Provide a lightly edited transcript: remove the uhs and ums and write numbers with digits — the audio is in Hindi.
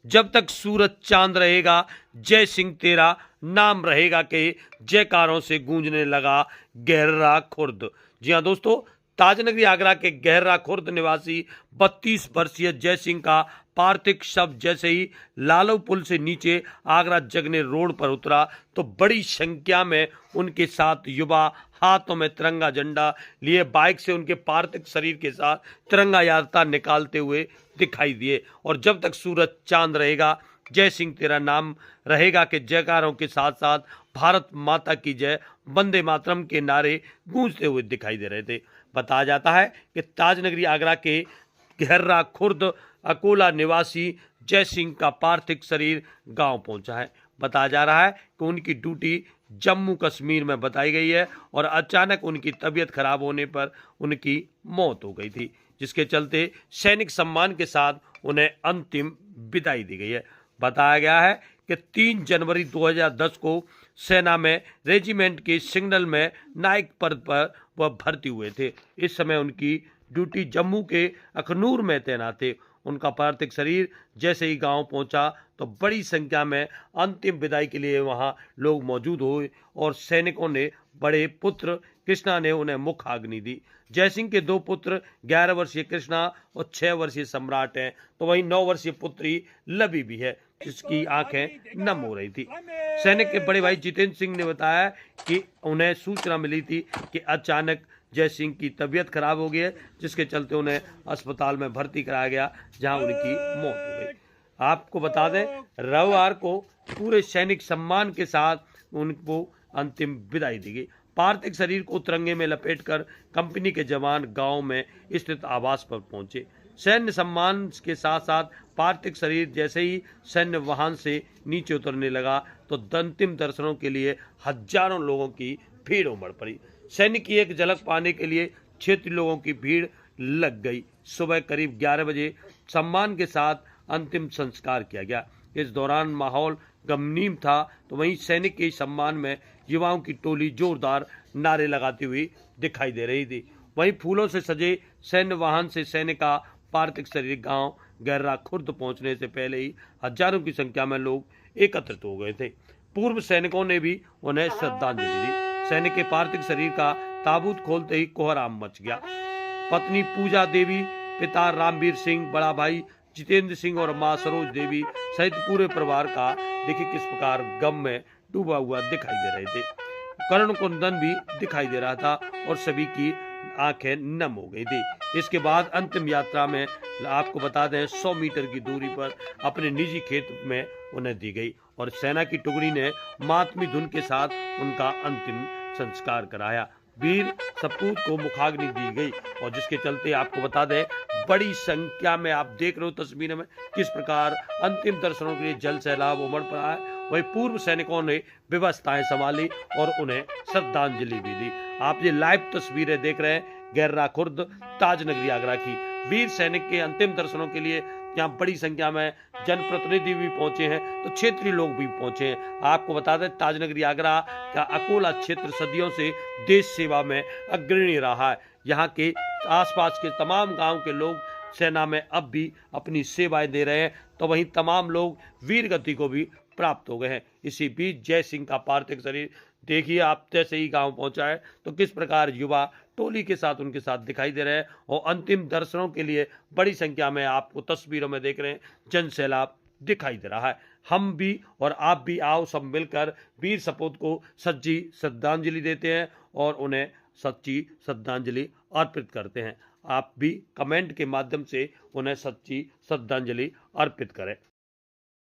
जब तक सूरज चांद रहेगा जय सिंह तेरा नाम रहेगा के जयकारों से गूंजने लगा गहरा खुर्द। जी हाँ दोस्तों, ताजनगरी आगरा के गहरा खुर्द निवासी 32 वर्षीय जय सिंह का पार्थिव शव जैसे ही लालव पुल से नीचे आगरा जगने रोड पर उतरा तो बड़ी संख्या में उनके साथ युवा हाथों में तिरंगा झंडा लिए बाइक से उनके पार्थिव शरीर के साथ तिरंगा यात्रा निकालते हुए दिखाई दिए। और जब तक सूरज चांद रहेगा जय सिंह तेरा नाम रहेगा के जयकारों के साथ साथ भारत माता की जय, वंदे मातरम के नारे गूंजते हुए दिखाई दे रहे थे। बताया जाता है कि ताजनगरी आगरा के गहरा खुर्द अकोला निवासी जय सिंह का पार्थिव शरीर गांव पहुंचा है। बताया जा रहा है कि उनकी ड्यूटी जम्मू कश्मीर में बताई गई है और अचानक उनकी तबीयत खराब होने पर उनकी मौत हो गई थी, जिसके चलते सैनिक सम्मान के साथ उन्हें अंतिम विदाई दी गई है। बताया गया है कि 3 जनवरी 2010 को सेना में रेजिमेंट के सिग्नल में नायक पद पर वह भर्ती हुए थे। इस समय उनकी ड्यूटी जम्मू के अखनूर में तैनात थे। उनका पार्थिव शरीर जैसे ही गांव पहुंचा तो बड़ी संख्या में अंतिम विदाई के लिए वहां लोग मौजूद हुए और सैनिकों ने बड़े पुत्र कृष्णा ने उन्हें मुखाग्नि दी। जय सिंह के 2 पुत्र 11 वर्षीय कृष्णा और 6 वर्षीय सम्राट हैं, तो वहीं 9 वर्षीय पुत्री लवी भी है जिसकी आंखें नम हो रही थी। सैनिक के बड़े भाई जितेंद्र सिंह ने बताया कि उन्हें सूचना मिली थी कि अचानक जय सिंह की तबीयत खराब हो गई है, जिसके चलते उन्हें अस्पताल में भर्ती कराया गया जहां उनकी मौत हो गई। आपको बता दें, रविवार को पूरे सैनिक सम्मान के साथ उनको अंतिम विदाई दी गई। पार्थिव शरीर को तिरंगे में लपेटकर कंपनी के जवान गांव में स्थित आवास पर पहुंचे। सैन्य सम्मान के साथ साथ पार्थिव शरीर जैसे ही सैन्य वाहन से नीचे उतरने लगा तो अंतिम दर्शनों के लिए हजारों लोगों की भीड़ उमड़ पड़ी। सैनिक की एक झलक पाने के लिए क्षेत्रीय लोगों की भीड़ लग गई। सुबह करीब 11 बजे सम्मान के साथ अंतिम संस्कार किया गया। इस दौरान माहौल गमगीन था, तो वहीं सैनिक के सम्मान में युवाओं की टोली जोरदार नारे लगाती हुई दिखाई दे रही थी। वहीं फूलों से सजे सैन्य वाहन से सैनिक का पार्थिव शरीर गांव गहरा खुर्द पहुंचने से पहले ही हजारों की संख्या में लोग एकत्रित हो गए थे। पूर्व सैनिकों ने भी उन्हें श्रद्धांजलि दी। सैनिक के पार्थिव शरीर का ताबूत खोलते ही कोहराम मच गया। पत्नी पूजा देवी, पिता रामवीर सिंह, बड़ा भाई जितेंद्र सिंह और मां सरोज देवी सहित पूरे परिवार का देखिए किस प्रकार गम में डूबा हुआ दिखाई दे रहे थे। कर्ण कुंदन भी दिखाई दे रहा था और सभी की आंखें नम हो गई थी। इसके बाद अंतिम यात्रा में आपको बता दें 100 मीटर की दूरी पर अपने निजी खेत में उन्हें दी गई और सेना की टुकड़ी ने मातमी धुन के साथ उनका अंतिम संस्कार कराया। वीर सपूत को मुखाग्नि दी गई और जिसके चलते आपको बता दें बड़ी संख्या में आप देख रहे हो तस्वीरों में किस प्रकार अंतिम दर्शनों के लिए जल सैलाब उमड़ पड़ा है। वही पूर्व सैनिकों ने व्यवस्थाएं संभाली और उन्हें श्रद्धांजलि भी दी। आप ये लाइव तस्वीरें देख रहे हैं गहरा खुर्द ताजनगरी आगरा की। वीर सैनिक के अंतिम दर्शनों के लिए यहाँ बड़ी संख्या में जनप्रतिनिधि भी पहुंचे हैं, तो क्षेत्रीय लोग भी पहुंचे हैं। आपको बता दें ताजनगरी आगरा का अकोला क्षेत्र सदियों से देश सेवा में अग्रणी रहा है। यहाँ के आसपास के तमाम गांव के लोग सेना में अब भी अपनी सेवाएं दे रहे हैं, तो वहीं तमाम लोग वीर गति को भी प्राप्त हो गए हैं। इसी बीच जय सिंह का पार्थिव शरीर देखिए आप जैसे ही गांव पहुंचा है तो किस प्रकार युवा टोली के साथ उनके साथ दिखाई दे रहे हैं और अंतिम दर्शनों के लिए बड़ी संख्या में आपको तस्वीरों में देख रहे हैं जन सैलाब दिखाई दे रहा है। हम भी और आप भी आओ सब मिलकर वीर सपूत को सच्ची श्रद्धांजलि देते हैं और उन्हें सच्ची श्रद्धांजलि अर्पित करते हैं। आप भी कमेंट के माध्यम से उन्हें सच्ची श्रद्धांजलि अर्पित करें।